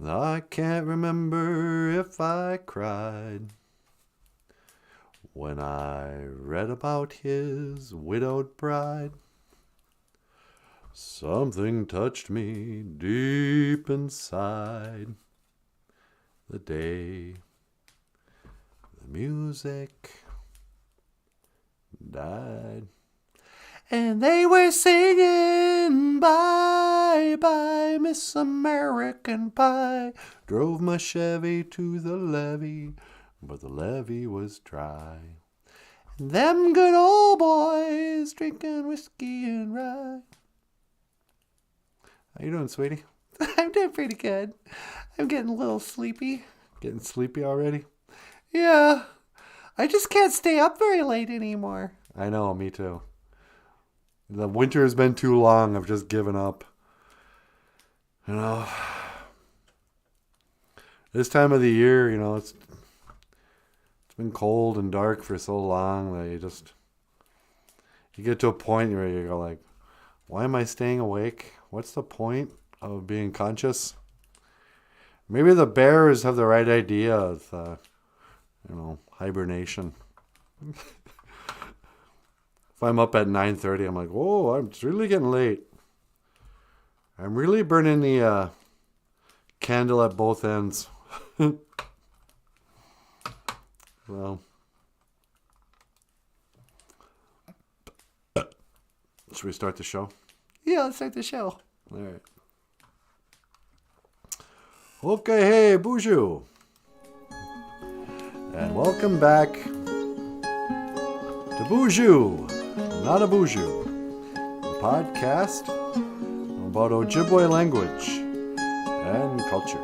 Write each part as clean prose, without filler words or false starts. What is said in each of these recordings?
I can't remember if I cried when I read about his widowed bride. Something touched me deep inside the day the music died. And they were singing bye bye Miss American Pie. Drove my Chevy to the levee, but the levee was dry. And them good old boys drinking whiskey and rye. How you doing, sweetie? I'm doing pretty good. I'm getting a little sleepy. Getting sleepy already? Yeah. I just can't stay up very late anymore. I know, me too. The winter has been too long. I've just given up. You know, this time of the year, it's been cold and dark for so long that you get to a point where you go like, why am I staying awake? What's the point of being conscious? Maybe the bears have the right idea of, hibernation. If I'm up at 9:30, I'm like, whoa, it's really getting late. I'm really burning the candle at both ends. Well, should we start the show? Yeah, let's start the show. All right. Okay, hey, BOOZHOO. And welcome back to BOOZHOO NANABOOZHOO, a podcast about Ojibwe language and culture.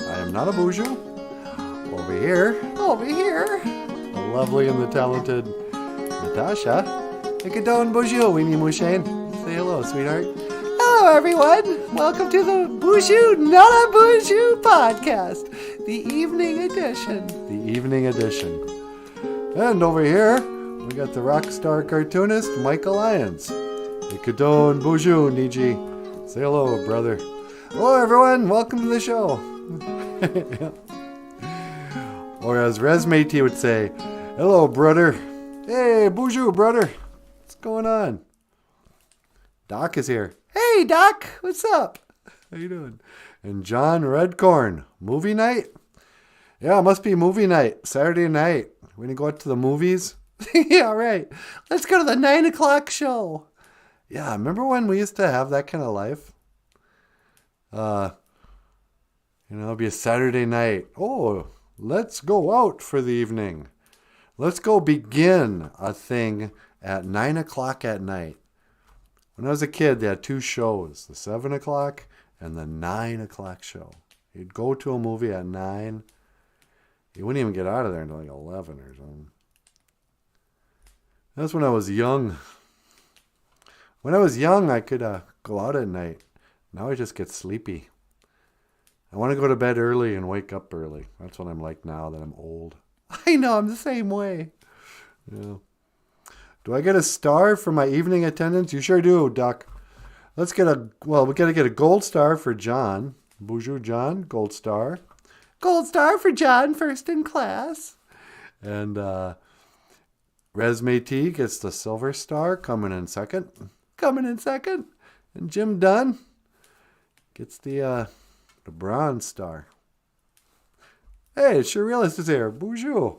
I am NANABOOZHOO. Over here, the lovely and the talented Natasha. Ikadon BOOZHOO, Weenie Mushane. Say hello, sweetheart. Hello, everyone. Welcome to the BOOZHOO NANABOOZHOO podcast, the evening edition. The evening edition. And over here, we got the rock star cartoonist, Michael Lyons. Ikadon BOOZHOO, Niji. Say hello, brother. Hello, everyone. Welcome to the show. Or as Resmate would say, hello, brother. Hey, BOOZHOO, brother. What's going on? Doc is here. Hey, Doc. What's up? How you doing? And John Redcorn. Movie night? Yeah, it must be movie night. Saturday night. We're going to go out to the movies. Yeah, right. Let's go to the 9 o'clock show. Yeah, remember when we used to have that kind of life? It'd be a Saturday night. Oh, let's go out for the evening. Let's go begin a thing at 9 o'clock at night. When I was a kid, they had two shows, the 7 o'clock and the 9 o'clock show. You'd go to a movie at 9. You wouldn't even get out of there until like 11 or something. That's when I was young. When I was young, I could go out at night. Now I just get sleepy. I want to go to bed early and wake up early. That's what I'm like now that I'm old. I know, I'm the same way. Yeah. Do I get a star for my evening attendance? You sure do, Doc. We got to get a gold star for John. BOOZHOO John, gold star. Gold star for John, first in class. And Resmate gets the silver star, coming in second. And Jim Dunn gets the bronze star. Hey, Surrealist is here. BOOZHOO.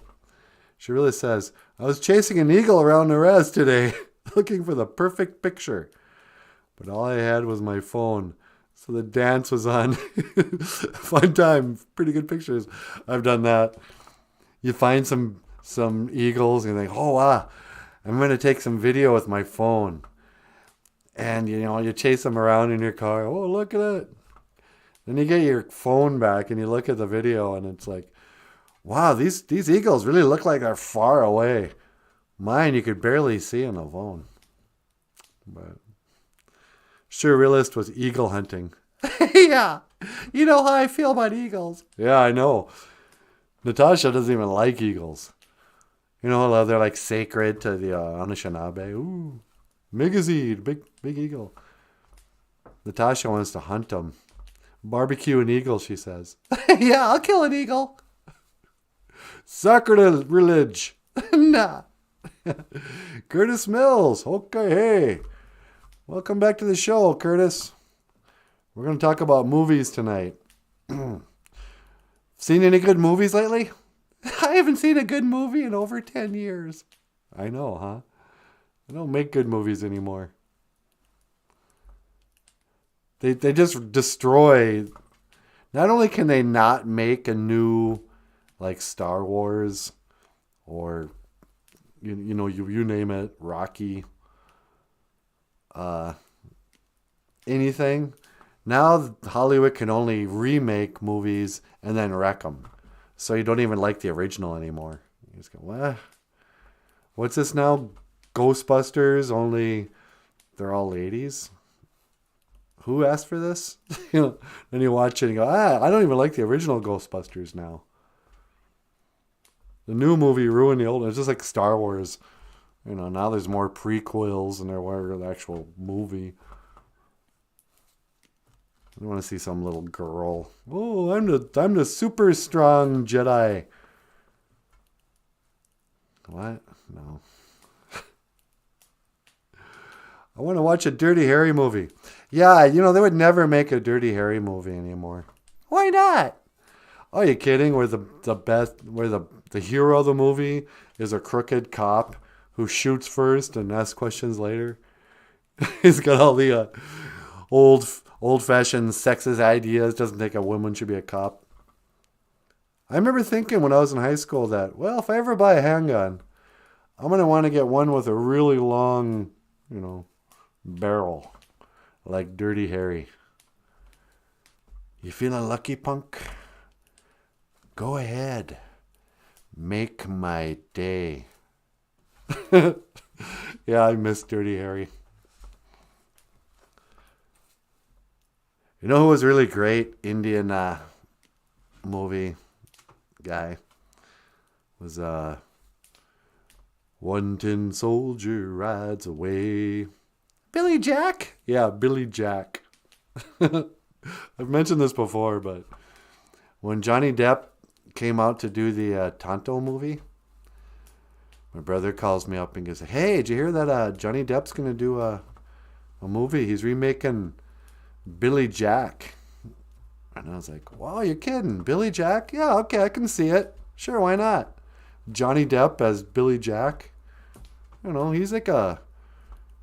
Surrealist says, I was chasing an eagle around the res today, looking for the perfect picture. But all I had was my phone. So the dance was on. Fun time. Pretty good pictures. I've done that. You find some eagles and you think, oh, wow, I'm going to take some video with my phone. And, you chase them around in your car. Oh, look at it. Then you get your phone back and you look at the video and it's like, wow, these eagles really look like they're far away. Mine, you could barely see on the phone. But Surrealist was eagle hunting. Yeah. You know how I feel about eagles. Yeah, I know. Natasha doesn't even like eagles. They're like sacred to the Anishinaabe. Ooh, Migazid, big eagle. Natasha wants to hunt them. Barbecue an eagle, she says. Yeah, I'll kill an eagle. Sacrilege. Nah. Curtis Mills. Okay, hey. Welcome back to the show, Curtis. We're going to talk about movies tonight. Seen any good movies lately? I haven't seen a good movie in over 10 years. I know, huh? They don't make good movies anymore. They just destroy. Not only can they not make a new, like, Star Wars or, you name it, Rocky, anything. Now Hollywood can only remake movies and then wreck them. So you don't even like the original anymore. You just go, well, what's this now? Ghostbusters, only they're all ladies? Who asked for this? Then you watch it and you go, I don't even like the original Ghostbusters now. The new movie ruined the old. It's just like Star Wars. Now there's more prequels than there were the actual movie. I want to see some little girl. Oh, I'm the super strong Jedi. What? No. I want to watch a Dirty Harry movie. Yeah, they would never make a Dirty Harry movie anymore. Why not? Oh, you kidding? Where the hero of the movie is a crooked cop who shoots first and asks questions later. He's got all the old-fashioned sexist ideas. Doesn't think a woman should be a cop. I remember thinking when I was in high school that, well, if I ever buy a handgun, I'm going to want to get one with a really long, barrel, like Dirty Harry. You feeling lucky, punk? Go ahead. Make my day. Yeah, I miss Dirty Harry. You know who was really great Indian movie guy? Was One Tin Soldier Rides Away. Billy Jack? Yeah, Billy Jack. I've mentioned this before, but when Johnny Depp came out to do the Tonto movie, my brother calls me up and goes, hey, did you hear that Johnny Depp's going to do a movie? He's remaking Billy Jack. And I was like, wow, you're kidding. Billy Jack? Yeah, okay, I can see it. Sure, why not? Johnny Depp as Billy Jack. He's like a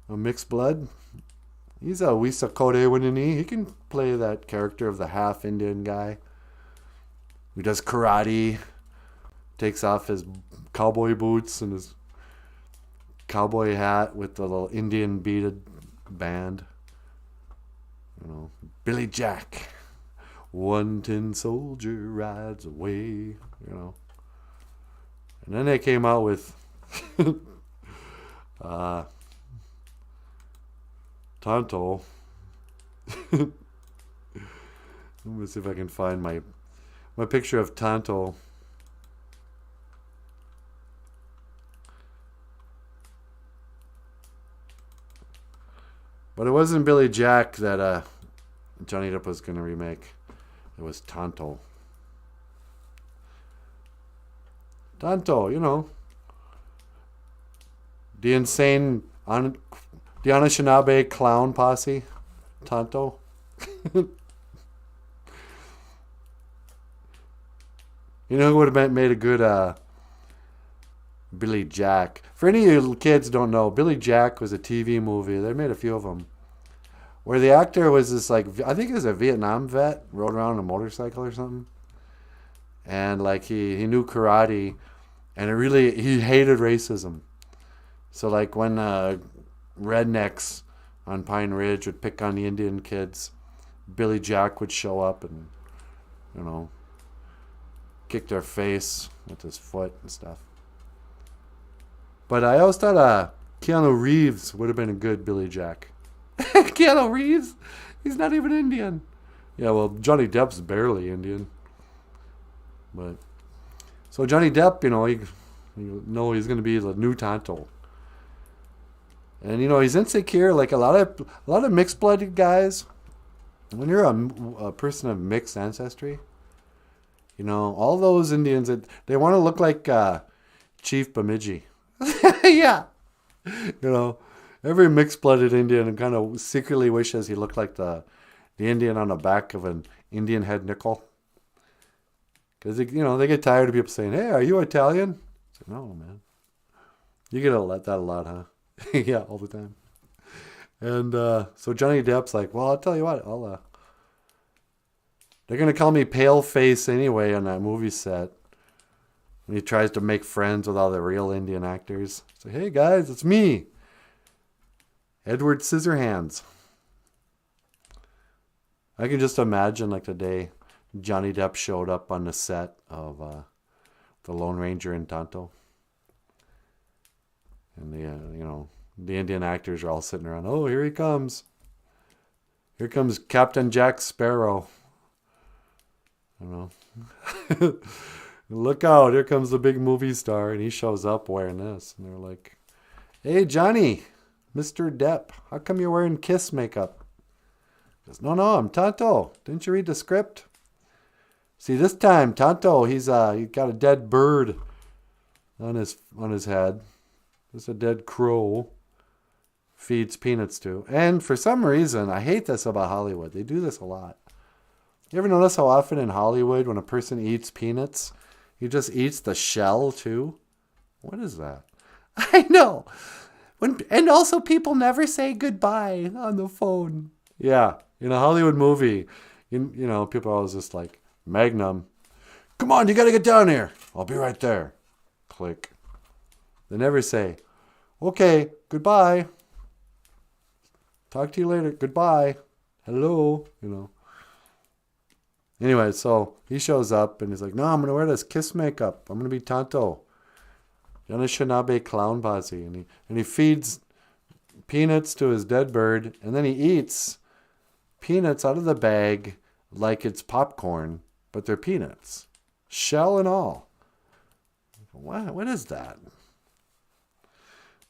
mixed blood. He's a Wisakode Winini. He can play that character of the half Indian guy who does karate, takes off his cowboy boots and his cowboy hat with the little Indian beaded band. Billy Jack. One tin soldier rides away. And then they came out with Tonto. Let me see if I can find my picture of Tonto. But it wasn't Billy Jack that Johnny Depp was going to remake. It was Tonto. Tonto, the insane, the Anishinaabe clown posse. Tonto. Who would have made a good Billy Jack? For any of you kids who don't know, Billy Jack was a TV movie. They made a few of them. Where the actor was this, I think he was a Vietnam vet, rode around on a motorcycle or something. And, he knew karate. And he hated racism. So, when rednecks on Pine Ridge would pick on the Indian kids, Billy Jack would show up and, kick their face with his foot and stuff. But I always thought Keanu Reeves would have been a good Billy Jack. Keanu Reeves? He's not even Indian. Yeah, well, Johnny Depp's barely Indian. But so Johnny Depp, he's going to be the new Tonto. And he's insecure. Like a lot of mixed blooded guys, when you're a person of mixed ancestry, you know, all those Indians, they want to look like Chief Bemidji. Yeah. You know, every mixed-blooded Indian kind of secretly wishes he looked like the Indian on the back of an Indian head nickel. Because, you know, they get tired of people saying, hey, are you Italian? I say, no, man. You get that a lot, huh? Yeah, all the time. And so Johnny Depp's like, well, I'll tell you what, they're going to call me Paleface anyway on that movie set. And he tries to make friends with all the real Indian actors. Say, hey, guys, it's me, Edward Scissorhands. I can just imagine like the day Johnny Depp showed up on the set of The Lone Ranger and Tonto. And the Indian actors are all sitting around. Oh, here he comes. Here comes Captain Jack Sparrow. I don't know. Look out, here comes the big movie star. And he shows up wearing this. And they're like, hey, Johnny, Mr. Depp, how come you're wearing Kiss makeup? He goes, no, I'm Tonto. Didn't you read the script? See, this time, Tonto, he got a dead bird on his head. There's a dead crow. Feeds peanuts to. And for some reason, I hate this about Hollywood. They do this a lot. You ever notice how often in Hollywood, when a person eats peanuts, he just eats the shell too? What is that? I know. And also people never say goodbye on the phone. Yeah. In a Hollywood movie, you know, people are always just like, Magnum, come on, you got to get down here. I'll be right there. Click. They never say, okay, goodbye. Talk to you later. Goodbye. Hello. You know. Anyway, so he shows up and he's like, no, I'm going to wear this Kiss makeup. I'm going to be Tonto. Anishinaabe Clown Posse. And he feeds peanuts to his dead bird. And then he eats peanuts out of the bag like it's popcorn. But they're peanuts. Shell and all. What is that?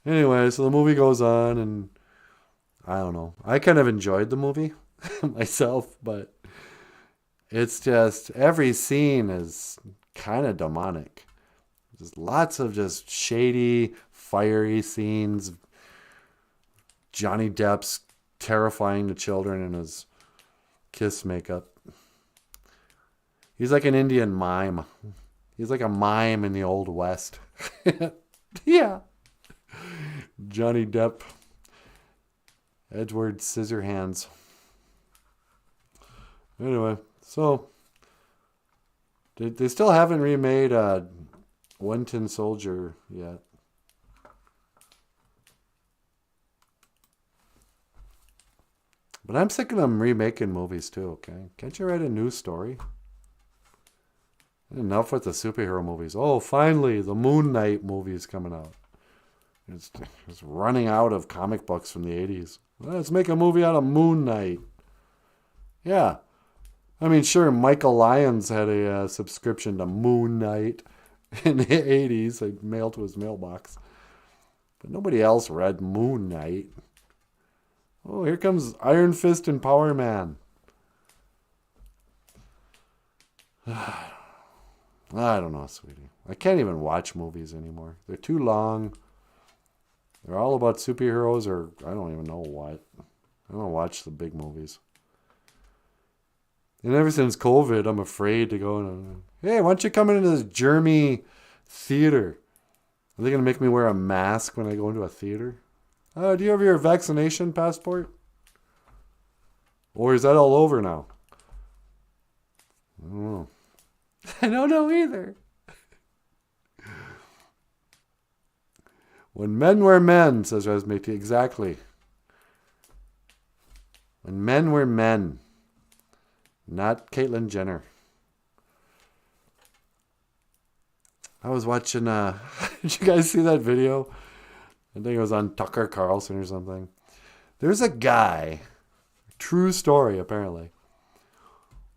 Anyway, so the movie goes on, and I don't know. I kind of enjoyed the movie myself, but it's just, every scene is kind of demonic. There's lots of just shady, fiery scenes. Johnny Depp's terrifying the children in his Kiss makeup. He's like an Indian mime. He's like a mime in the Old West. Yeah. Johnny Depp, Edward Scissorhands. Anyway, so they still haven't remade One-Tin Soldier yet. But I'm sick of them remaking movies too, okay? Can't you write a new story? Enough with the superhero movies. Oh, finally, the Moon Knight movie is coming out. It's running out of comic books from the 80s. Let's make a movie out of Moon Knight. Yeah. I mean, sure, Michael Lyons had a subscription to Moon Knight in the 80s. Like, mailed to his mailbox. But nobody else read Moon Knight. Oh, here comes Iron Fist and Power Man. I don't know, sweetie. I can't even watch movies anymore. They're too long. They're all about superheroes or I don't even know what. I don't watch the big movies. And ever since COVID, I'm afraid to go in. Hey, why don't you come into this germy theater? Are they going to make me wear a mask when I go into a theater? Do you have your vaccination passport? Or is that all over now? I don't know. I don't know either. When men were men, says Resmate. Exactly. When men were men. Not Caitlyn Jenner. I was watching, did you guys see that video? I think it was on Tucker Carlson or something. There's a guy, true story apparently,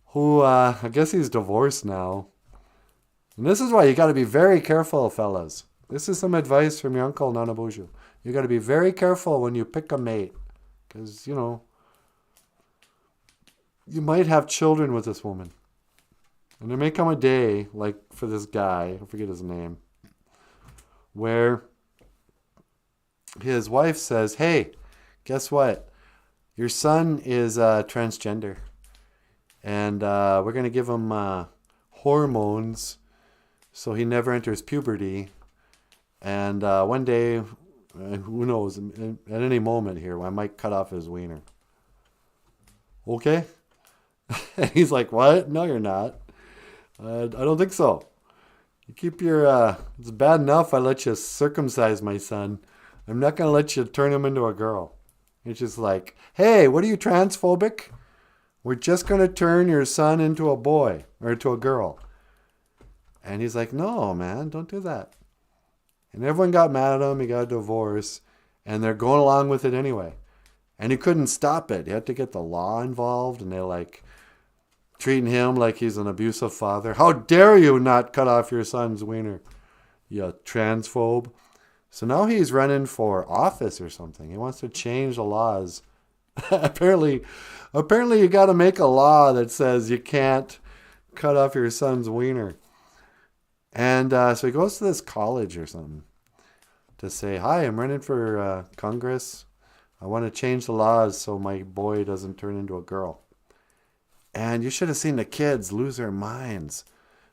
who, I guess he's divorced now. And this is why you got to be very careful, fellas. This is some advice from your uncle, Nanaboozhoo. You got to be very careful when you pick a mate. Because, you know, you might have children with this woman. And there may come a day, like for this guy, I forget his name, where his wife says, hey, guess what? Your son is transgender. And we're going to give him hormones so he never enters puberty. And one day, who knows, at any moment here, I might cut off his wiener. Okay? And he's like, what? No, you're not. I don't think so. You keep your, it's bad enough I let you circumcise my son. I'm not going to let you turn him into a girl. It's just like, hey, what are you, transphobic? We're just going to turn your son into a boy or into a girl. And he's like, no, man, don't do that. And everyone got mad at him. He got a divorce. And they're going along with it anyway. And he couldn't stop it. He had to get the law involved. And they're like treating him like he's an abusive father. How dare you not cut off your son's wiener, you transphobe. So now he's running for office or something. He wants to change the laws. Apparently you got to make a law that says you can't cut off your son's wiener. And so he goes to this college or something to say, hi, I'm running for Congress. I want to change the laws so my boy doesn't turn into a girl. And you should have seen the kids lose their minds.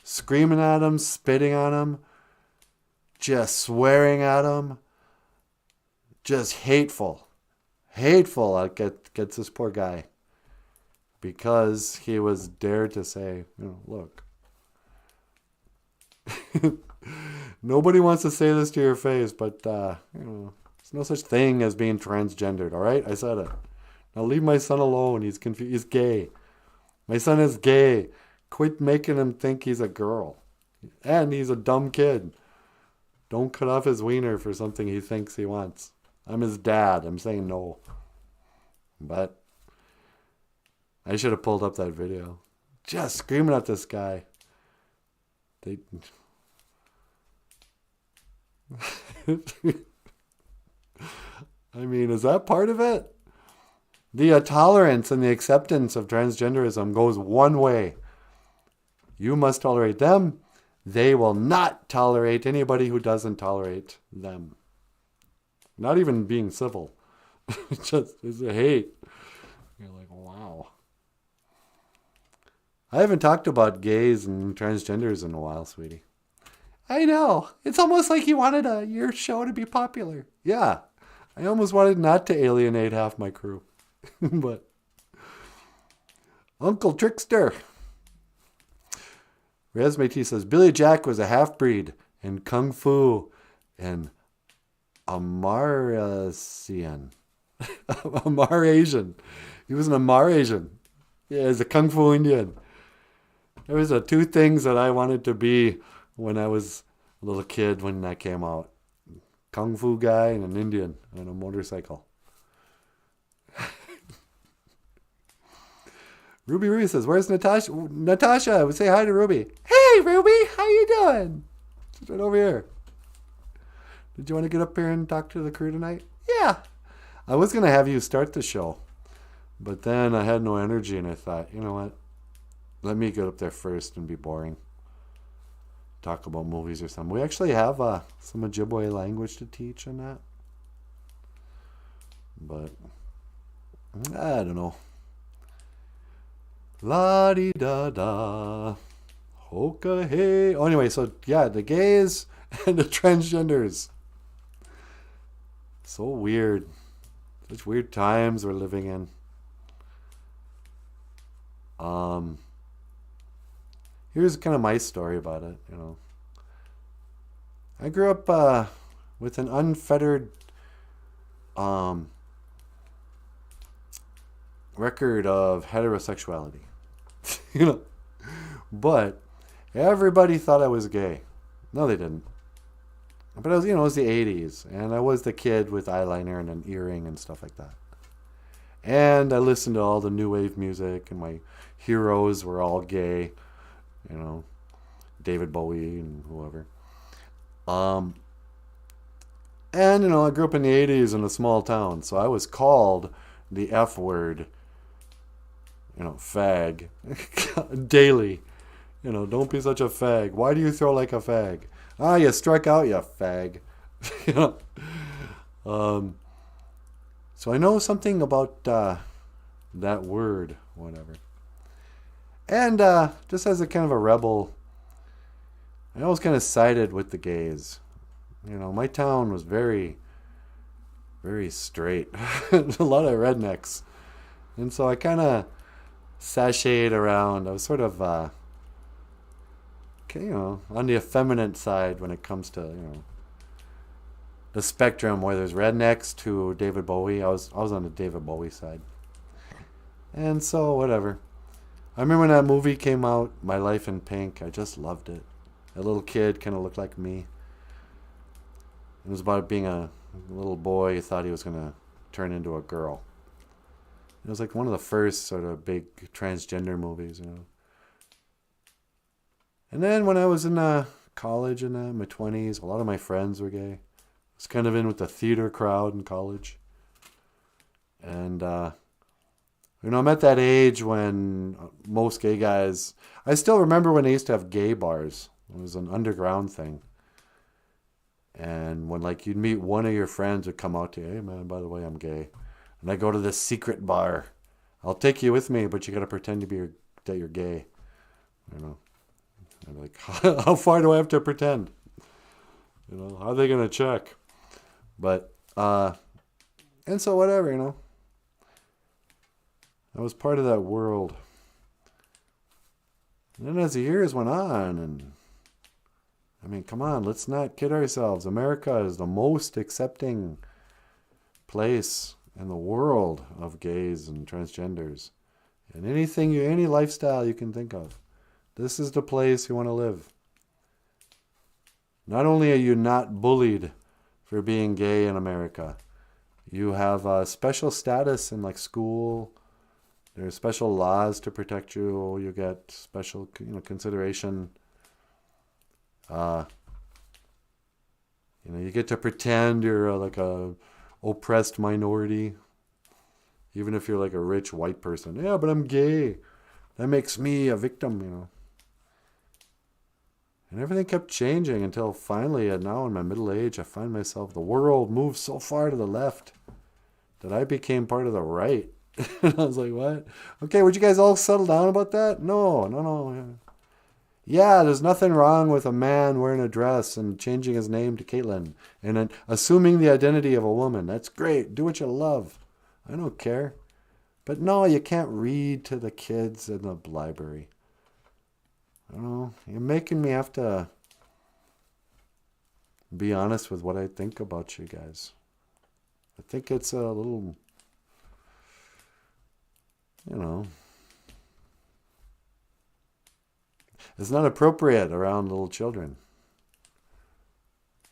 Screaming at him, spitting on him, just swearing at him. Just hateful. Hateful against this poor guy. Because he was dared to say, look. Nobody wants to say this to your face, but, there's no such thing as being transgendered, all right? I said it. Now leave my son alone. He's confused. He's gay. My son is gay. Quit making him think he's a girl. And he's a dumb kid. Don't cut off his wiener for something he thinks he wants. I'm his dad. I'm saying no. But I should have pulled up that video. Just screaming at this guy. I mean, is that part of it? The tolerance and the acceptance of transgenderism goes one way. You must tolerate them. They will not tolerate anybody who doesn't tolerate them. Not even being civil. It's a hate. You're like, wow. I haven't talked about gays and transgenders in a while, sweetie. I know. It's almost like you wanted your show to be popular. Yeah. I almost wanted not to alienate half my crew. But Uncle Trickster. Resmate says, Billy Jack was a half-breed in Kung Fu and Amarasian. Amarasian. He was an Amarasian. Yeah, he's a Kung Fu Indian. There was two things that I wanted to be when I was a little kid when that came out. Kung Fu guy and an Indian on a motorcycle. Ruby says, where's Natasha? Natasha, say hi to Ruby. Hey, Ruby, how you doing? She's right over here. Did you want to get up here and talk to the crew tonight? Yeah. I was going to have you start the show, but then I had no energy and I thought, you know what? Let me get up there first and be boring. Talk about movies or something. We actually have some Ojibwe language to teach on that. But I don't know. La-di-da-da. Hoka-hey. Oh, anyway, so yeah, the gays and the transgenders. So weird. Such weird times we're living in. Here's kind of my story about it, I grew up with an unfettered record of heterosexuality. But everybody thought I was gay. No, they didn't. But I was, it was the 80s, and I was the kid with eyeliner and an earring and stuff like that. And I listened to all the new wave music, and my heroes were all gay, David Bowie and whoever. And I grew up in the 80s in a small town, so I was called the F word fag daily. Don't be such a fag. Why do you throw like a fag? Ah, you struck out, you fag. you know. So I know something about that word, whatever. And just as a kind of a rebel, I always kind of sided with the gays. My town was very, very straight. A lot of rednecks. And so I kind of sashayed around. I was sort of, on the effeminate side when it comes to, the spectrum where there's rednecks to David Bowie. I was on the David Bowie side. And so, whatever. I remember when that movie came out, My Life in Pink. I just loved it. That little kid kind of looked like me. It was about being a little boy who thought he was going to turn into a girl. It was like one of the first sort of big transgender movies, And then when I was in college in my 20s, a lot of my friends were gay. I was kind of in with the theater crowd in college. And, I'm at that age when most gay guys... I still remember when they used to have gay bars. It was an underground thing. And when you'd meet one of your friends would come out to you, hey man, by the way, I'm gay. And I go to this secret bar. I'll take you with me, but you got to pretend that you're gay. I'm like, how far do I have to pretend? How are they going to check? But, and so whatever, I was part of that world. And then as the years went on, and come on, let's not kid ourselves. America is the most accepting place in the world of gays and transgenders. And any lifestyle you can think of. This is the place you want to live. Not only are you not bullied for being gay in America, you have a special status in school. There's special laws to protect you. You get special, consideration. You get to pretend you're a oppressed minority, even if you're a rich white person. Yeah, but I'm gay. That makes me a victim, And everything kept changing until finally, now in my middle age, I find myself, the world moved so far to the left that I became part of the right. And I was like, what? Okay, would you guys all settle down about that? No. Yeah, there's nothing wrong with a man wearing a dress and changing his name to Caitlin and then assuming the identity of a woman. That's great. Do what you love. I don't care. But no, you can't read to the kids in the library. You're making me have to be honest with what I think about you guys. I think it's a little, it's not appropriate around little children.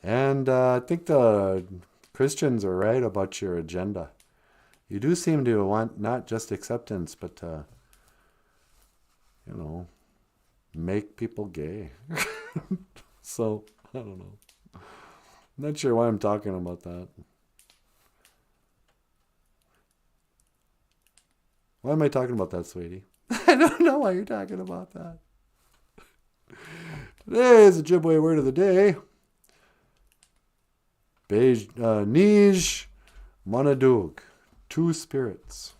And I think the Christians are right about your agenda. You do seem to want not just acceptance, but to, make people gay. So, I don't know. I'm not sure why I'm talking about that. Why am I talking about that, sweetie? I don't know why you're talking about that. Today is the Ojibwe word of the day. Nij Manadug. Two spirits.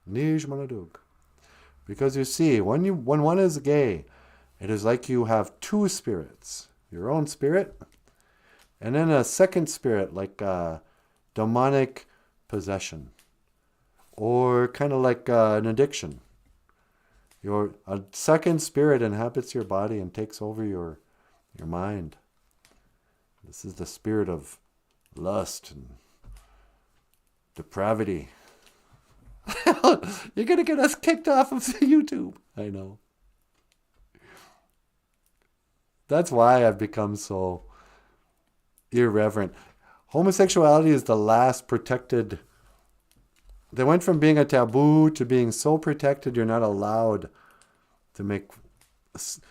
Nij Manadug. Because you see, when one is gay, it is like you have two spirits. Your own spirit, and then a second spirit, like demonic possession. Or kind of like an addiction. A second spirit inhabits your body and takes over your mind. This is the spirit of lust and depravity. You're going to get us kicked off of YouTube. I know. That's why I've become so irreverent. Homosexuality is the last protected. They went from being a taboo to being so protected you're not allowed to make...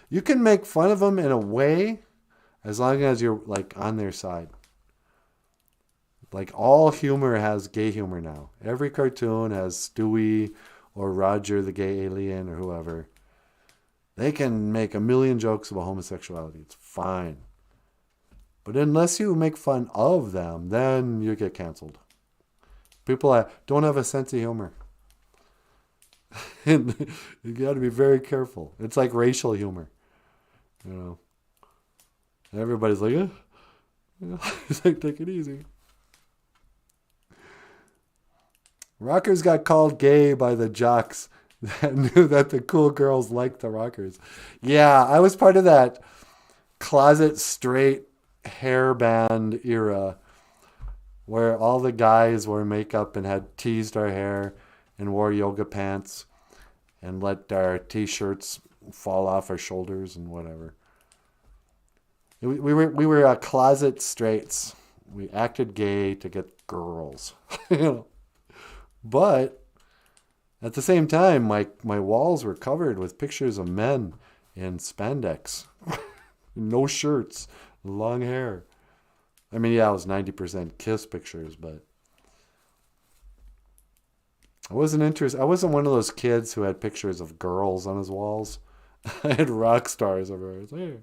You can make fun of them in a way as long as you're on their side. All humor has gay humor now. Every cartoon has Stewie or Roger the gay alien or whoever. They can make a million jokes about homosexuality. It's fine. But unless you make fun of them, then you get canceled. People don't have a sense of humor. And you got to be very careful. It's like racial humor. You know. Everybody's like, it's like, take it easy. Rockers got called gay by the jocks that knew that the cool girls liked the rockers. Yeah, I was part of that closet straight hair band era where all the guys wore makeup and had teased our hair and wore yoga pants and let our t-shirts fall off our shoulders and whatever. We were closet straights. We acted gay to get girls. You know. But at the same time, my walls were covered with pictures of men in spandex. No shirts, long hair. I mean, yeah, it was 90% kiss pictures, but I wasn't interested. I wasn't one of those kids who had pictures of girls on his walls. I had rock stars everywhere. Hey,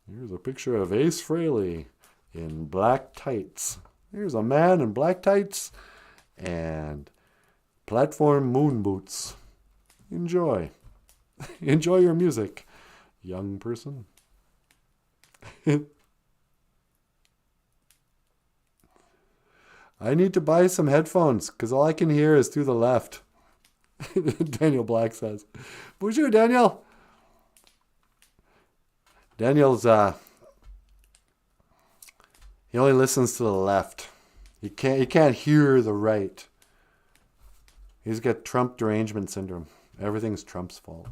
here's a picture of Ace Frehley in black tights. Here's a man in black tights and platform moon boots. Enjoy. Enjoy your music, young person. I need to buy some headphones because all I can hear is through the left. Daniel Black says. Bonjour, Daniel. Daniel's, he only listens to the left. He can't hear the right. He's got Trump derangement syndrome. Everything's Trump's fault.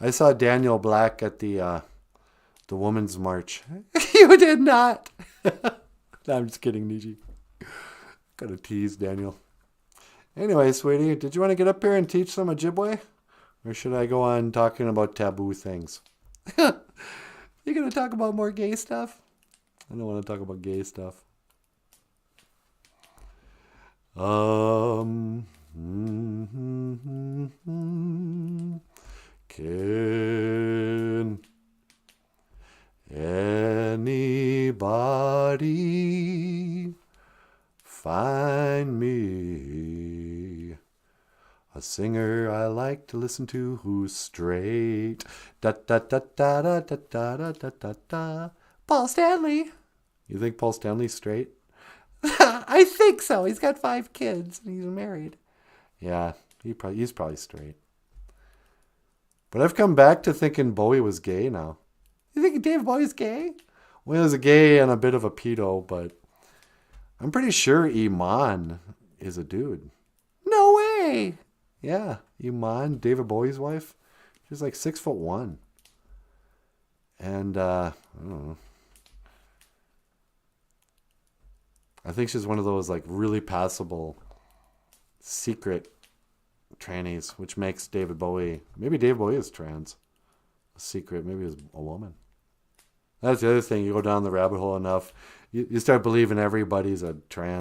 I saw Daniel Black at the Women's March. You did not. No, I'm just kidding, Niji. Gotta tease Daniel. Anyway, sweetie, did you want to get up here and teach some Ojibwe? Or should I go on talking about taboo things? You're going to talk about more gay stuff? I don't want to talk about gay stuff. Can anybody find me a singer I like to listen to who's straight? Da da da da da da da da da da. Paul Stanley. You think Paul Stanley's straight? I think so. He's got 5 kids and he's married. Yeah, he's probably straight. But I've come back to thinking Bowie was gay now. You think Dave Bowie's gay? Well, he was a gay and a bit of a pedo, but I'm pretty sure Iman is a dude. No way. Yeah, Iman, David Bowie's wife. She's like 6'1". And I don't know. I think she's one of those like really passable secret trannies, which makes David Bowie, maybe David Bowie is trans. A secret, maybe he's a woman. That's the other thing. You go down the rabbit hole enough, you start believing everybody's a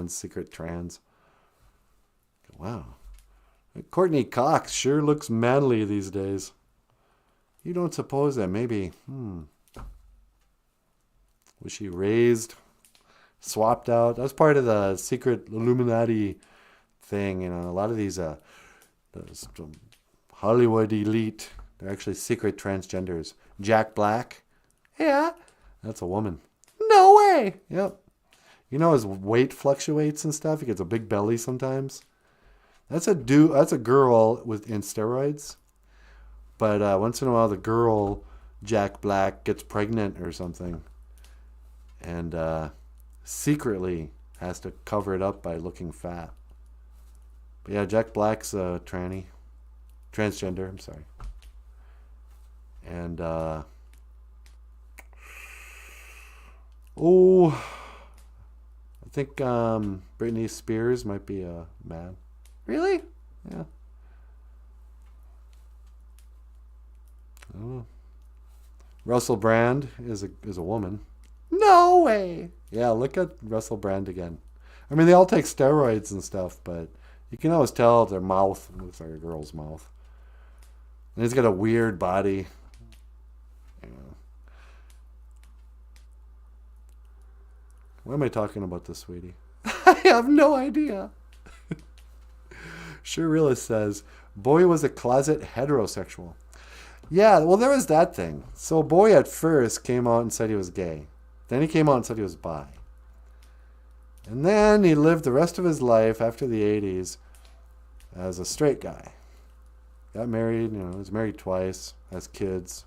secret trans. Wow. Courtney Cox sure looks manly these days. You don't suppose that maybe, was she raised, swapped out? That's part of the secret Illuminati thing. You know, a lot of these Hollywood elite, they're actually secret transgenders. Jack Black. Yeah. That's a woman. No way. Yep. You know his weight fluctuates and stuff. He gets a big belly sometimes. That's a girl in steroids. But once in a while, the girl, Jack Black, gets pregnant or something. And secretly has to cover it up by looking fat. But yeah, Jack Black's a transgender, I'm sorry. And, I think Britney Spears might be a man. Really? Yeah. I don't know. Russell Brand is a woman. No way. Yeah, look at Russell Brand again. I mean, they all take steroids and stuff, but You can always tell their mouth looks like a girl's mouth. And he's got a weird body. You know. Why am I talking about this, sweetie? I have no idea. Surrealist says, Bowie was a closet heterosexual. Yeah, well, there was that thing. So Bowie at first came out and said he was gay. Then he came out and said he was bi. And then he lived the rest of his life after the 80s as a straight guy. Got married, was married twice, has kids.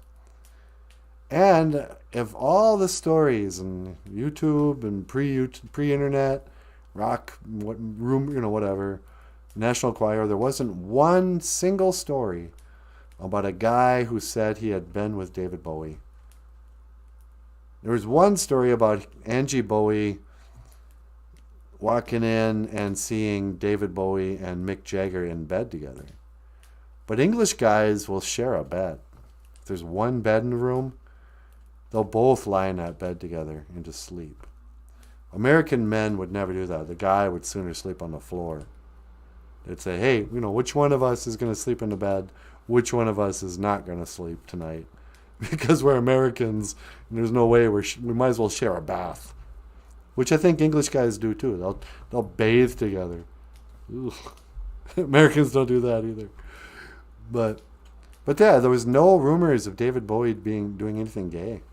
And if all the stories and YouTube and pre-internet, rock, whatever, National Choir, there wasn't one single story about a guy who said he had been with David Bowie. There was one story about Angie Bowie walking in and seeing David Bowie and Mick Jagger in bed together. But English guys will share a bed. If there's one bed in the room, they'll both lie in that bed together and just sleep. American men would never do that. The guy would sooner sleep on the floor. They'd say, hey, which one of us is going to sleep in the bed? Which one of us is not going to sleep tonight? Because we're Americans, and there's no way we might as well share a bath. Which I think English guys do too. They'll bathe together. Ugh. Americans don't do that either. But yeah, there was no rumors of David Bowie doing anything gay.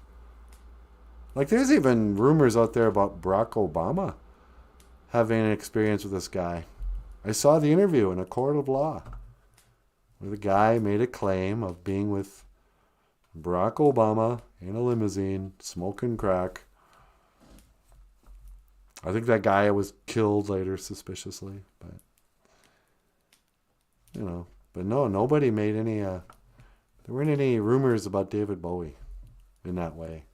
Like there's even rumors out there about Barack Obama having an experience with this guy. I saw the interview in a court of law where the guy made a claim of being with Barack Obama in a limousine, smoking crack. I think that guy was killed later suspiciously, but but no, nobody made any, there weren't any rumors about David Bowie in that way.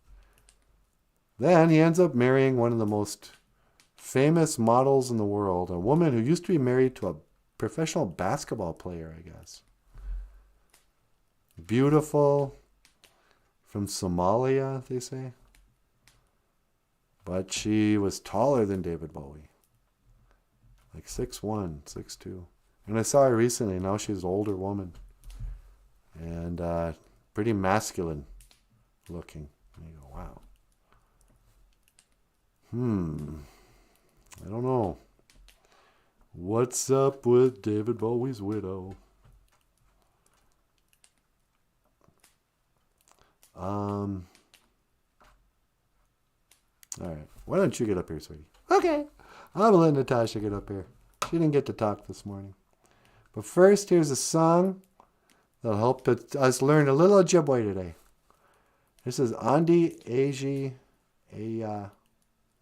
Then he ends up marrying one of the most famous models in the world, a woman who used to be married to a professional basketball player, I guess. Beautiful, from Somalia, they say. But she was taller than David Bowie. Like 6'1", 6'2". And I saw her recently. Now she's an older woman. And pretty masculine looking. And you go, wow. I don't know. What's up with David Bowie's widow? All right. Why don't you get up here, sweetie? Okay. I'm going to let Natasha get up here. She didn't get to talk this morning. But first, here's a song that'll help us learn a little Ojibwe today. This is Andi Eji Eya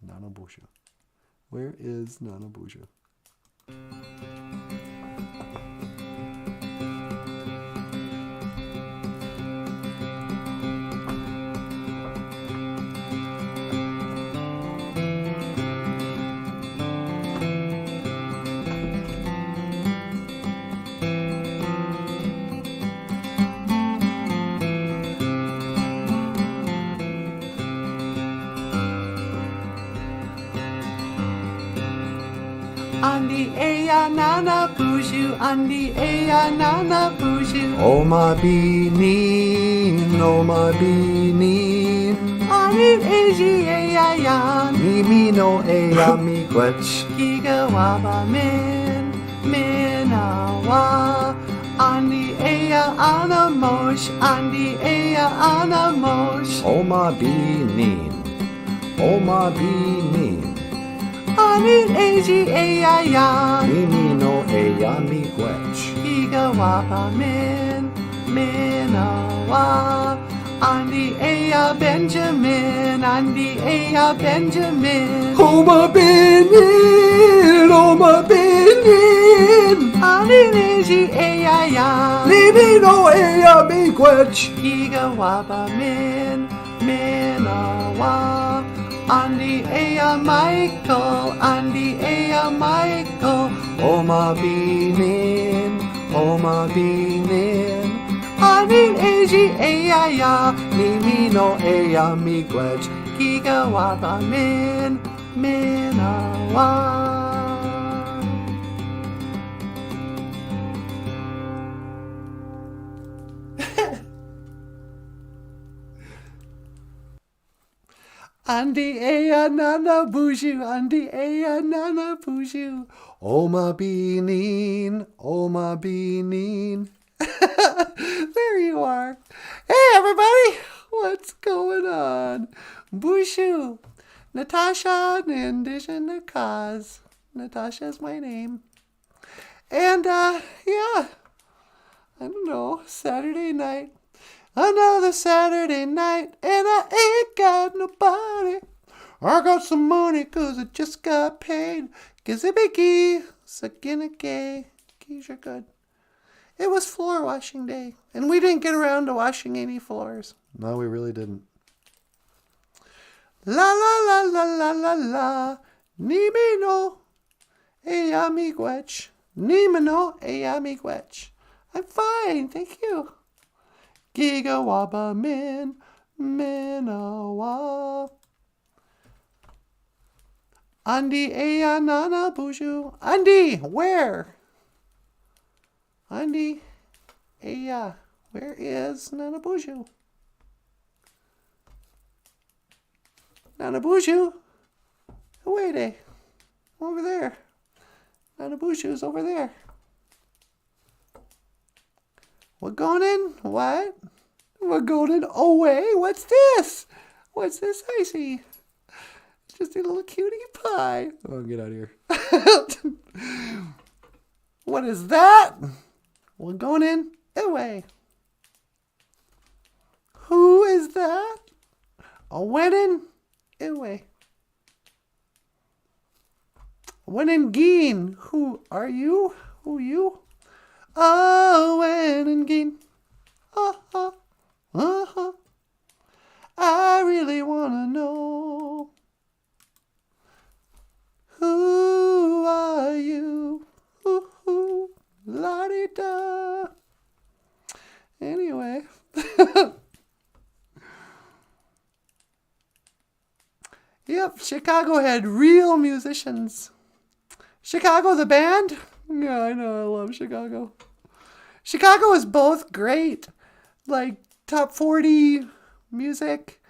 Nanaboozhoo. Where is Nanaboozhoo? Andi Eya Nanaboozhoo, Andi Eya Nanaboozhoo. Oh my beanie, oh my beanie. Andi Eji Eya Yan. Mimi no eya mi gwech. Giga Waba Min, Minawa. Andi Eya Anamosh, Andi Eya Anamosh. Oh my beanie, oh my beanie. Andi Eji Eya Yan. Mimi no eya mi gwech. Giga Waba Min, Minawa. Andi Eya Benjamin, Andi Eya Benjamin. Oh my beanie, oh my beanie. Andi Eji Eya Yan. Mimi no eya mi gwech. Giga Waba Min, Minawa. Andi Eya Michael, Andi Eya Michael. Oh my beanie, oh my beanie. Andi Eji Eya Ya. Mimi no eya mi gwech. Giga Waba Min, Minawa. Andi ea nanabooshoo, andi ea nanabooshoo. Oma beaneen, oma beaneen. There you are. Hey everybody, what's going on? Boozhoo. Natasha Nandishanakaz. Natasha's my name. And yeah, I don't know, Saturday night. Another Saturday night, and I ain't got nobody. I got some money, cause I just got paid. Gizibiki, Saginake, keys are good. It was floor washing day, and we didn't get around to washing any floors. No, we really didn't. La la la la la la la, Nimino, Eyamigwech, Nimino, Eyamigwech. I'm fine, thank you. Gigawaba min, minawa. Andi ea nanabooshoo. Andi, where? Andi ea, where is nanabooshoo? Nanabooshoo? Wait, over there. Nanabooshoo's over there. We're going in? What? We're going in away? What's this? What's this I see? It's just a little cutie pie. Oh, get out of here. What is that? We're going in away. Who is that? A wedding away. Wedding geen. Who are you? Who you? Owen and Geen. I really wanna know. Who are you? La-di-da. Anyway. Yep, Chicago had real musicians. Chicago the band? Yeah, I know, I love Chicago. Chicago is both great, like top 40 music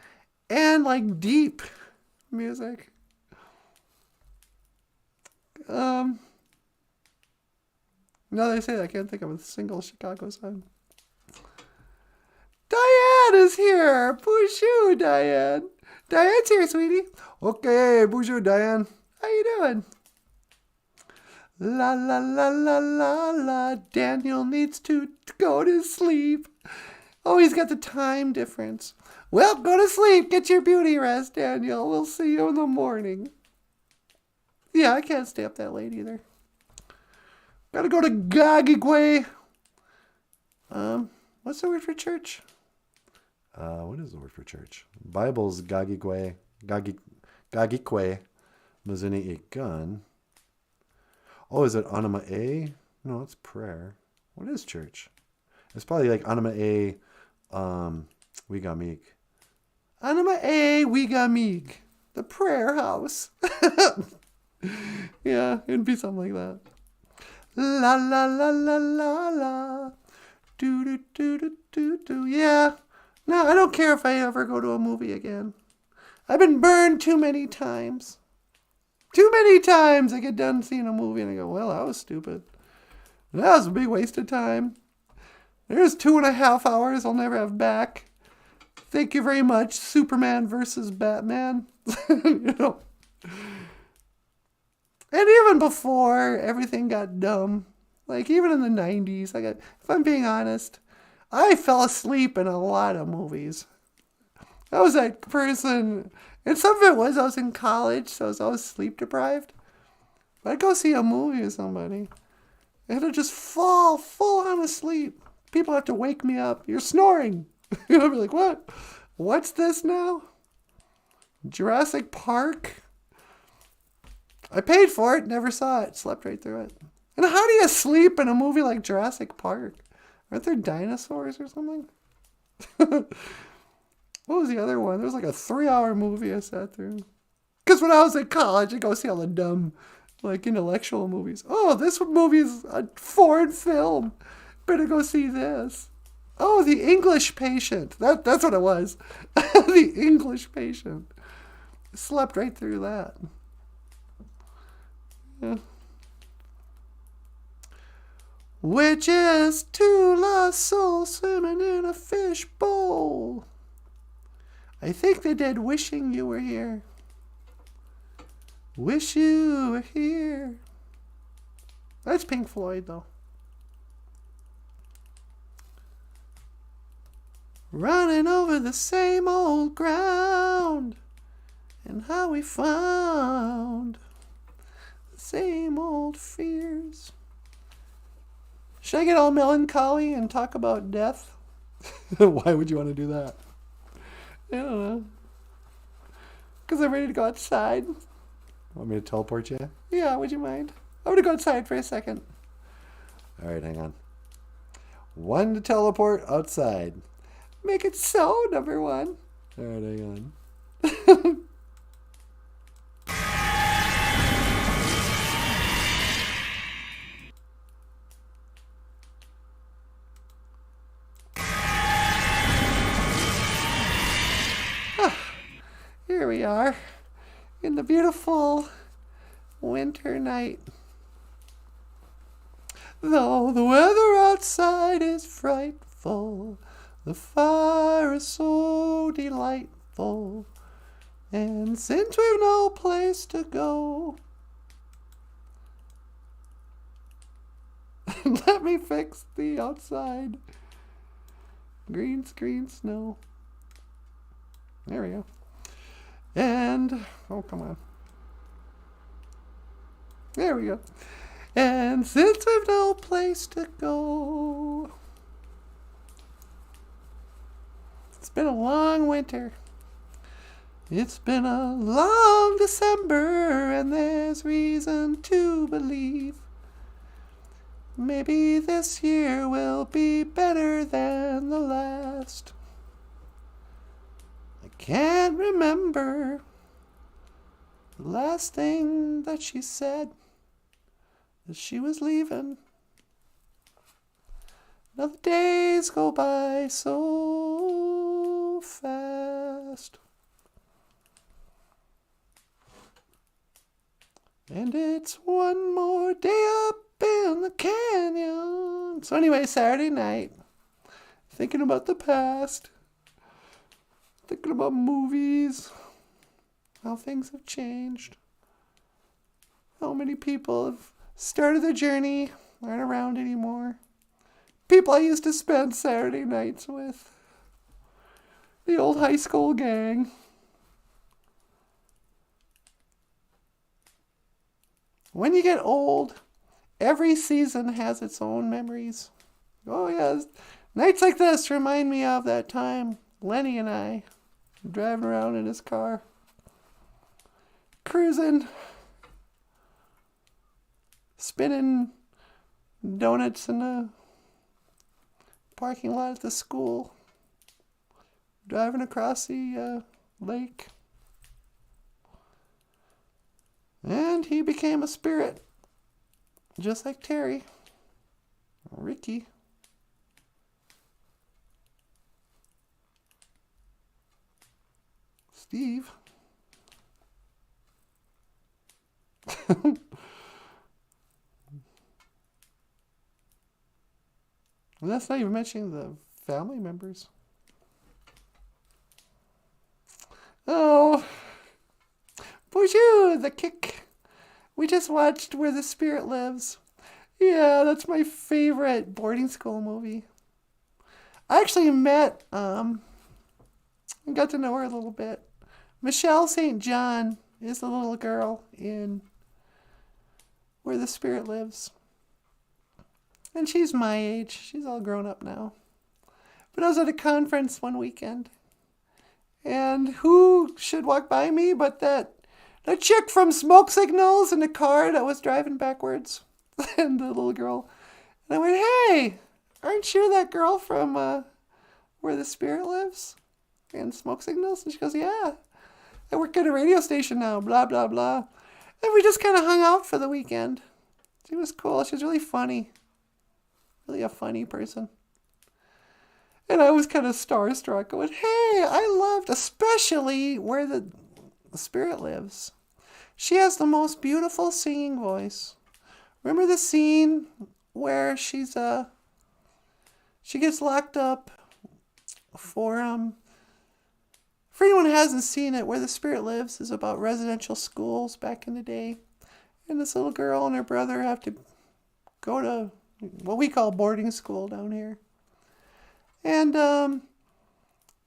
and like deep music. Now that I say that, I can't think of a single Chicago song. Diane is here. Boozhoo, Diane. Diane's here, sweetie. Okay, Boozhoo, Diane. How you doing? La la la la la la. Daniel needs to go to sleep. Oh, he's got the time difference. Well, go to sleep. Get your beauty rest, Daniel. We'll see you in the morning. Yeah, I can't stay up that late either. Gotta go to Gagigwe. What's the word for church? What is the word for church? Bible's Gagikwe, Gagikwe, Mazuni Ikan. Oh, is it Anima A? No, it's prayer. What is church? It's probably like Anima A, Wigamig. Anima A Wigamig. The prayer house. Yeah, it'd be something like that. La la la la la la. Do do do do do do. Yeah. No, I don't care if I ever go to a movie again. I've been burned too many times. Too many times I get done seeing a movie and I go, well, that was stupid. That was a big waste of time. There's 2.5 hours I'll never have back. Thank you very much, Superman versus Batman. You know. And even before everything got dumb, like even in the 90s, if I'm being honest, I fell asleep in a lot of movies. I was that person, and some of it was I was in college, so I was always sleep deprived. But I'd go see a movie with somebody, and I'd just fall full on asleep. People have to wake me up. You're snoring. And I'd be like, what? What's this now? Jurassic Park? I paid for it, never saw it, slept right through it. And how do you sleep in a movie like Jurassic Park? Aren't there dinosaurs or something? What was the other one? There was like a 3-hour movie I sat through. Because when I was in college, I'd go see all the dumb, like, intellectual movies. Oh, this movie's a foreign film. Better go see this. Oh, The English Patient. That's what it was. The English Patient. Slept right through that. Yeah. We're just two lost souls swimming in a fish bowl. I think they did Wishing You Were Here. Wish you were here. That's Pink Floyd, though. Running over the same old ground, and how we found the same old fears. Should I get all melancholy and talk about death? Why would you want to do that? I don't know. Because I'm ready to go outside. Want me to teleport you? Yeah, would you mind? I'm going to go outside for a second. All right, hang on. 1 to teleport outside. Make it so, number 1. All right, hang on. Here we are in the beautiful winter night. Though the weather outside is frightful, the fire is so delightful, and since we've no place to go, let me fix the outside green screen snow. There we go. And, oh, come on. There we go. And since we've no place to go, it's been a long winter. It's been a long December, and there's reason to believe maybe this year will be better than the last. I can't remember the last thing that she said, that she was leaving. Now the days go by so fast, and it's one more day up in the canyon. So anyway, Saturday night, thinking about the past, thinking about movies, how things have changed, how many people have started their journey, aren't around anymore. People I used to spend Saturday nights with. The old high school gang. When you get old, every season has its own memories. Oh yeah, nights like this remind me of that time Lenny and I driving around in his car, cruising, spinning donuts in the parking lot at the school, driving across the lake. And he became a spirit, just like Terry, Ricky. Steve. And that's not even mentioning the family members. Oh, BOOZHOO, the kick. We just watched Where the Spirit Lives. Yeah, that's my favorite boarding school movie. I actually met, and got to know her a little bit. Michelle St. John is the little girl in Where the Spirit Lives. And she's my age. She's all grown up now. But I was at a conference one weekend. And who should walk by me but that chick from Smoke Signals in the car that was driving backwards. And the little girl. And I went, hey, aren't you that girl from Where the Spirit Lives? And Smoke Signals? And she goes, yeah. I work at a radio station now, blah, blah, blah. And we just kind of hung out for the weekend. She was cool. She was really funny. Really a funny person. And I was kind of starstruck. I went, hey, I loved especially Where the the spirit lives. She has the most beautiful singing voice. Remember the scene where she gets locked up for anyone who hasn't seen it, Where the Spirit Lives is about residential schools back in the day. And this little girl and her brother have to go to what we call boarding school down here. And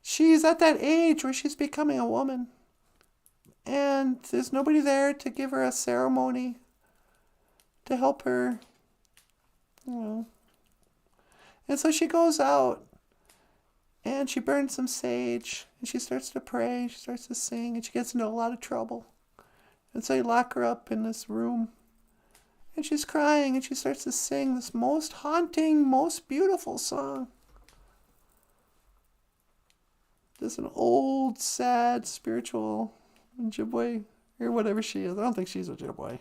she's at that age where she's becoming a woman. And there's nobody there to give her a ceremony to help her, And so she goes out and she burns some sage and she starts to pray, she starts to sing, and she gets into a lot of trouble. And so you lock her up in this room and she's crying and she starts to sing this most haunting, most beautiful song. This an old, sad, spiritual Ojibwe, or whatever she is. I don't think she's Ojibwe.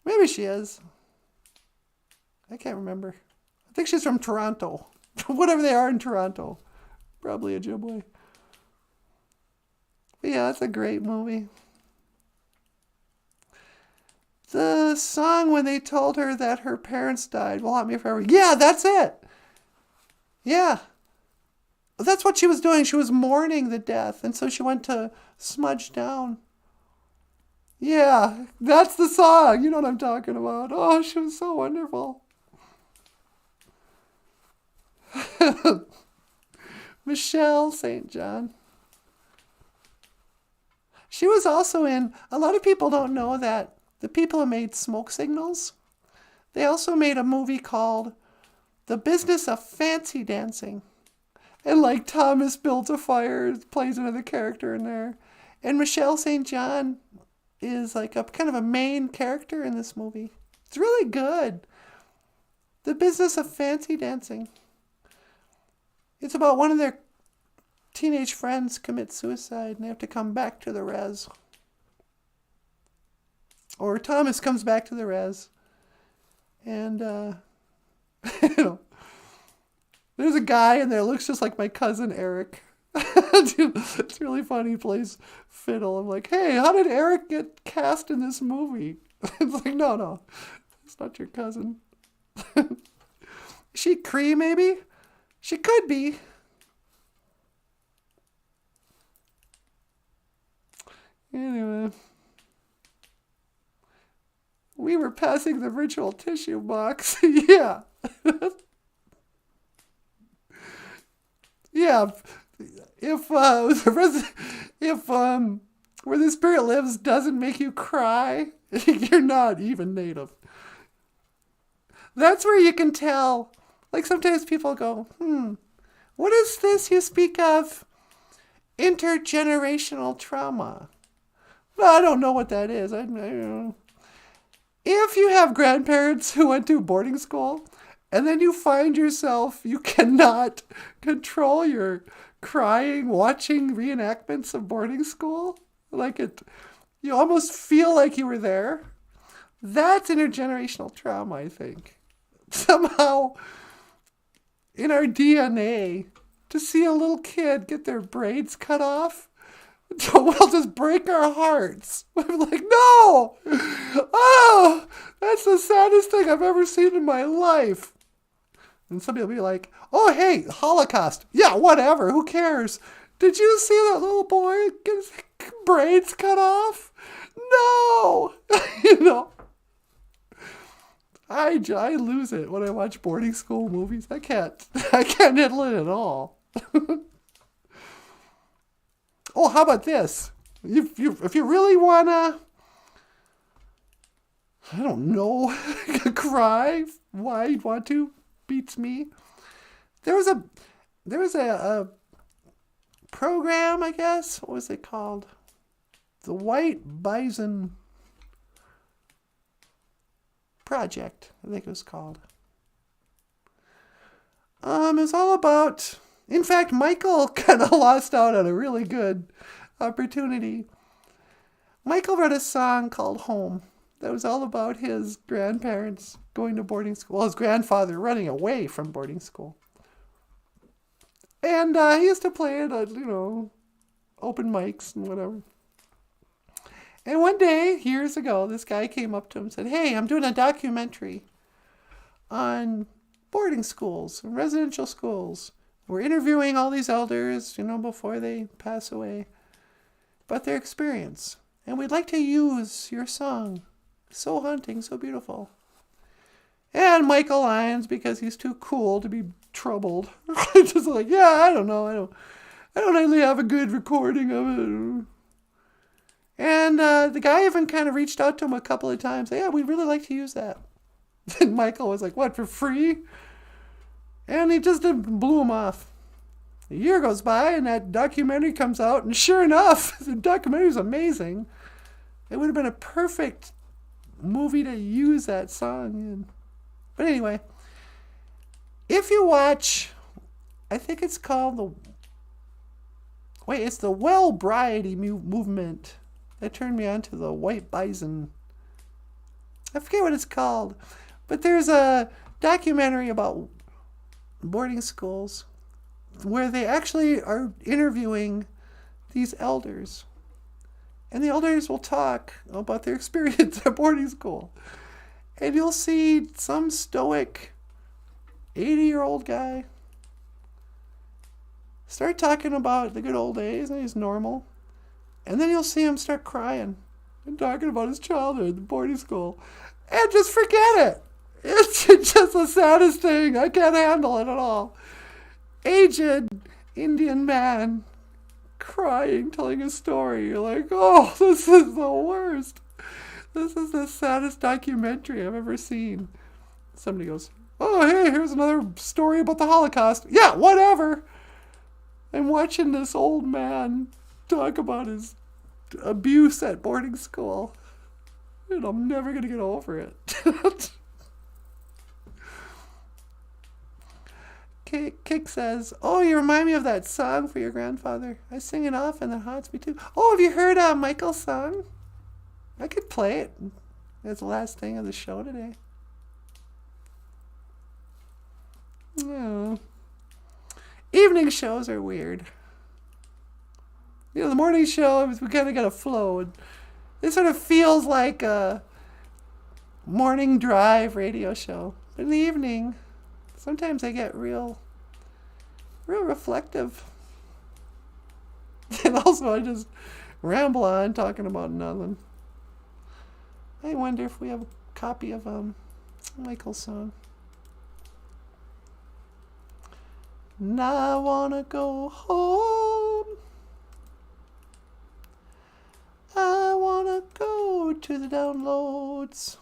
Maybe she is. I can't remember. I think she's from Toronto. Whatever they are in Toronto. Probably Ojibwe. But yeah, that's a great movie. The song when they told her that her parents died will haunt me forever. Yeah, that's it. Yeah. That's what she was doing. She was mourning the death. And so she went to smudge down. Yeah, that's the song. You know what I'm talking about. Oh, she was so wonderful. Michelle St. John. She was also in, a lot of people don't know that the people who made Smoke Signals, they also made a movie called The Business of Fancy Dancing. And like Thomas Built a Fire plays another character in there. And Michelle St. John is like a kind of a main character in this movie. It's really good. The Business of Fancy Dancing. It's about one of their teenage friends commit suicide and they have to come back to the res. Or Thomas comes back to the res. And, there's a guy in there that looks just like my cousin Eric. It's really funny. He plays fiddle. I'm like, hey, how did Eric get cast in this movie? It's like, no, it's not your cousin. Is she Cree, maybe? She could be. Anyway. We were passing the virtual tissue box. Yeah. Yeah. If Where the Spirit Lives doesn't make you cry, you're not even native. That's where you can tell. Like sometimes people go, what is this you speak of? Intergenerational trauma. Well, I don't know what that is. I don't know. If you have grandparents who went to boarding school, and then you find yourself, you cannot control your crying, watching reenactments of boarding school. You almost feel like you were there. That's intergenerational trauma, I think. Somehow, in our DNA, to see a little kid get their braids cut off, will just break our hearts. We're like, no! Oh, that's the saddest thing I've ever seen in my life. And somebody will be like, oh, hey, Holocaust. Yeah, whatever. Who cares? Did you see that little boy get his braids cut off? No! I lose it when I watch boarding school movies. I can't handle it at all. Oh, how about this? If you really wanna, I don't know, cry, why you'd want to, beats me. There was a program, I guess. What was it called? The White Bison Project, I think it was called. It was all about. In fact, Michael kind of lost out on a really good opportunity. Michael wrote a song called Home that was all about his grandparents going to boarding school. Well, his grandfather running away from boarding school. And he used to play it, open mics and whatever. And one day, years ago, this guy came up to him and said, "Hey, I'm doing a documentary on boarding schools and residential schools. We're interviewing all these elders, before they pass away, about their experience. And we'd like to use your song, So Haunting, So Beautiful." And Michael Lyons, because he's too cool to be troubled, just like, "Yeah, I don't know. I don't really have a good recording of it." And the guy even kind of reached out to him a couple of times. "Yeah, we'd really like to use that." And Michael was like, "What, for free?" And he just blew him off. A year goes by and that documentary comes out, and sure enough, the documentary is amazing. It would have been a perfect movie to use that song in. But anyway, if you watch, I think it's called it's the Well-Briety movement that turned me on to the White Bison. I forget what it's called, but there's a documentary about boarding schools where they actually are interviewing these elders. And the elders will talk about their experience at boarding school. And you'll see some stoic 80-year-old guy start talking about the good old days, and he's normal. And then you'll see him start crying and talking about his childhood at the boarding school. And just forget it. It's just the saddest thing. I can't handle it at all. Aged Indian man crying, telling a story. You're like, "Oh, this is the worst. This is the saddest documentary I've ever seen." Somebody goes, "Oh, hey, here's another story about the Holocaust." Yeah, whatever. I'm watching this old man talk about his abuse at boarding school, and I'm never going to get over it. Kick says, "Oh, you remind me of that song for your grandfather. I sing it often, that haunts me too." Oh, have you heard Michael's song? I could play it. It's the last thing of the show today. Oh. Evening shows are weird. The morning show, we kind of got a flow. And it sort of feels like a morning drive radio show. In the evening, sometimes I get real reflective. And also I just ramble on talking about nothing. I wonder if we have a copy of Michael's song. And I wanna go home. I wanna go to the downloads.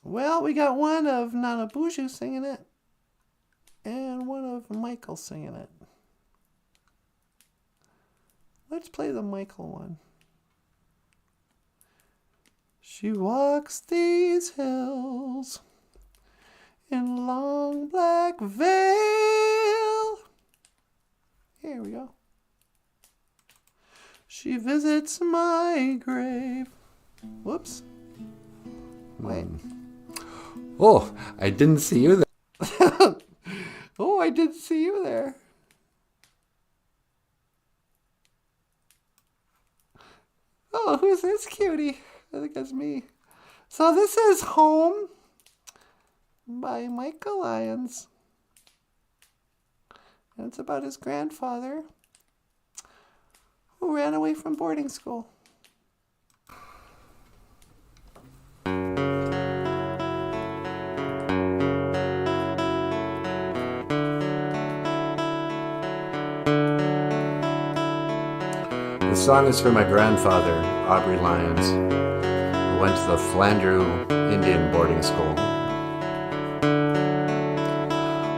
Well, we got one of NanaBOOZHOO singing it, and one of Michael singing it. Let's play the Michael one. She walks these hills in long black veil. Here we go. She visits my grave. Whoops. Wait. Oh, I didn't see you there. Oh, I did see you there. Oh, who's this cutie? I think that's me. So this is Home by Michael Lyons. And it's about his grandfather who ran away from boarding school. The song is for my grandfather, Aubrey Lyons, who went to the Flandreau Indian boarding school.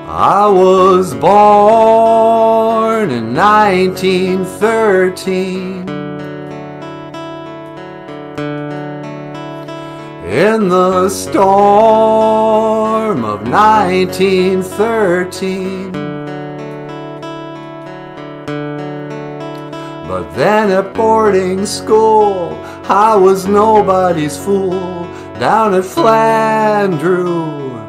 I was born in 1913 in the storm of 1913. But then at boarding school, I was nobody's fool. Down at Flandreau,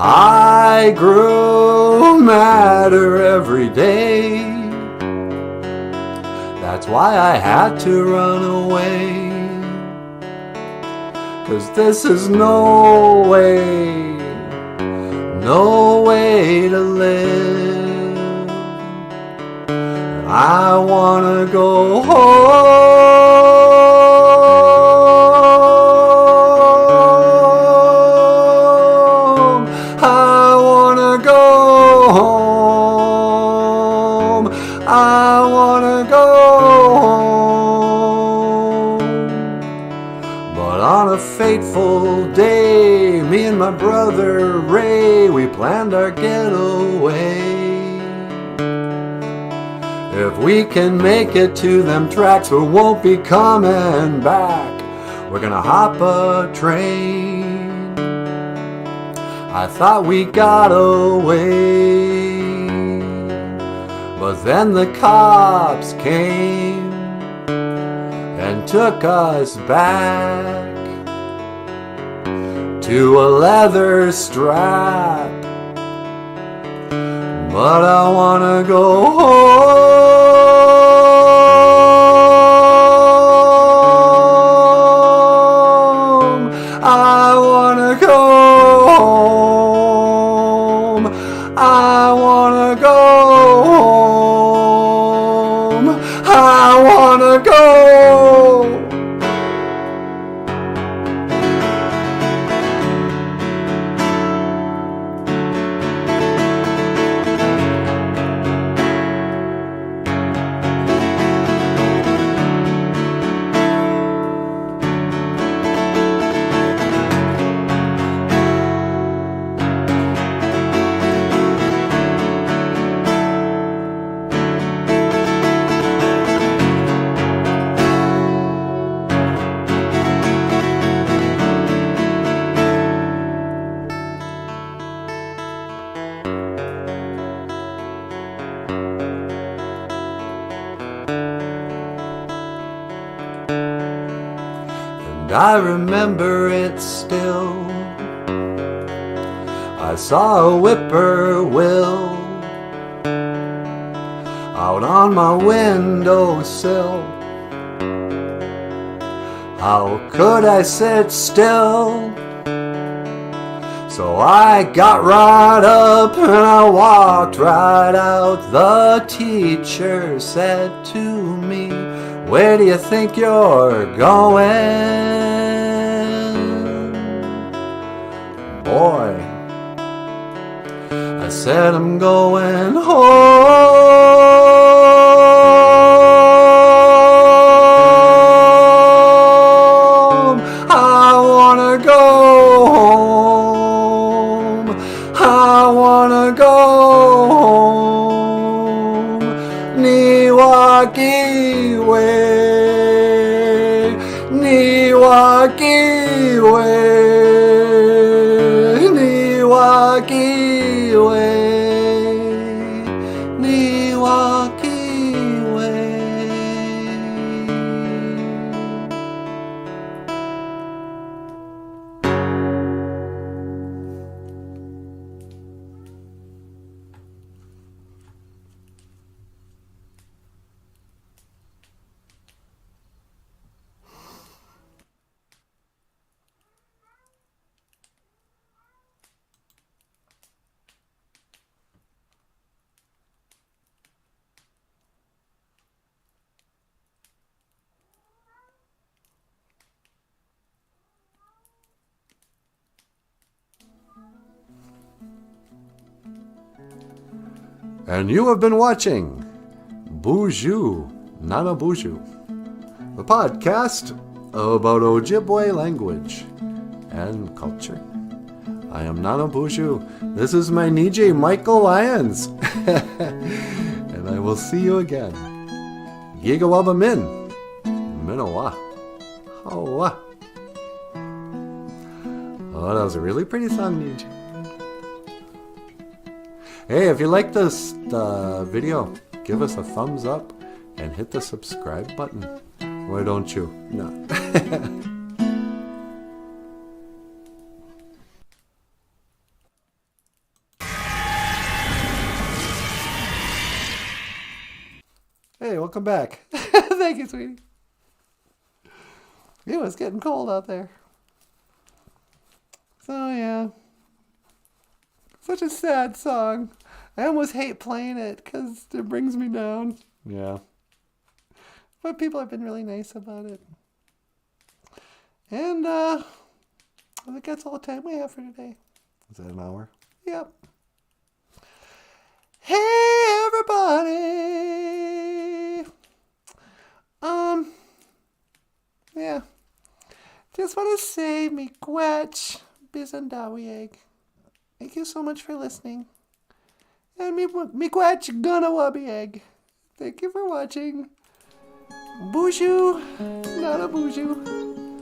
I grew madder every day. That's why I had to run away. 'Cause this is no way to live. I wanna go home. I wanna go home. I wanna go home. But on a fateful day, me and my brother Ray, we planned our getaway. If we can make it to them tracks, we won't be coming back. We're gonna hop a train. I thought we got away, but then the cops came and took us back to a leather strap. But I wanna go home. I wanna go home. I wanna go home. I wanna go. And I remember it still. I saw a whippoorwill out on my windowsill. How could I sit still? So I got right up and I walked right out. The teacher said to me, "Where do you think you're going?" Boy, I said, "I'm going home. I wanna go home. I wanna go home. Niwaki way, Niwaki way, Niwaki way, Niwaki way." And you have been watching BOOZHOO NANABOOZHOO, the podcast about Ojibwe language and culture. I am NANABOOZHOO. This is my Niji, Michael Lyons. And I will see you again. Gigawaba Min. Minawa. Hawa. Oh, that was a really pretty song, Niji. Hey, if you like this video, give us a thumbs up and hit the subscribe button. Why don't you? No. welcome back. Thank you, sweetie. It was getting cold out there. So, yeah. Such a sad song. I almost hate playing it because it brings me down. Yeah. But people have been really nice about it. And I think that's all the time we have for today. Is that an hour? Yep. Hey, everybody. Yeah. Just want to say, miigwech bizandawieg. Thank you so much for listening. And miigwech ganawabieg. Thank you for watching. BOOZHOO NANABOOZHOO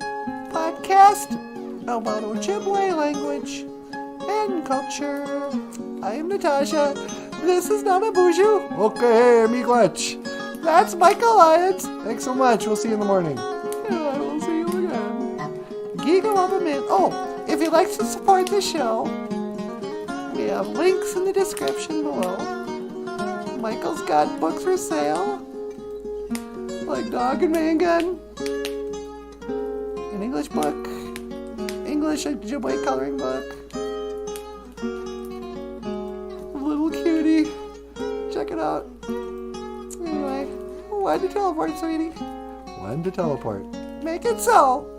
podcast about Ojibwe language and culture. I am Natasha. This is NANABOOZHOO. Okay, miigwech. That's Michael Lyons. Thanks so much. We'll see you in the morning. And I will see you again. Giga of a man. Oh, if you'd like to support the show, we have links in the description below. Michael's got books for sale, like Dog and Man Gun, an English book, English Ojibwe coloring book, Little Cutie. Check it out. Anyway, when to teleport, sweetie? When to teleport. Make it so.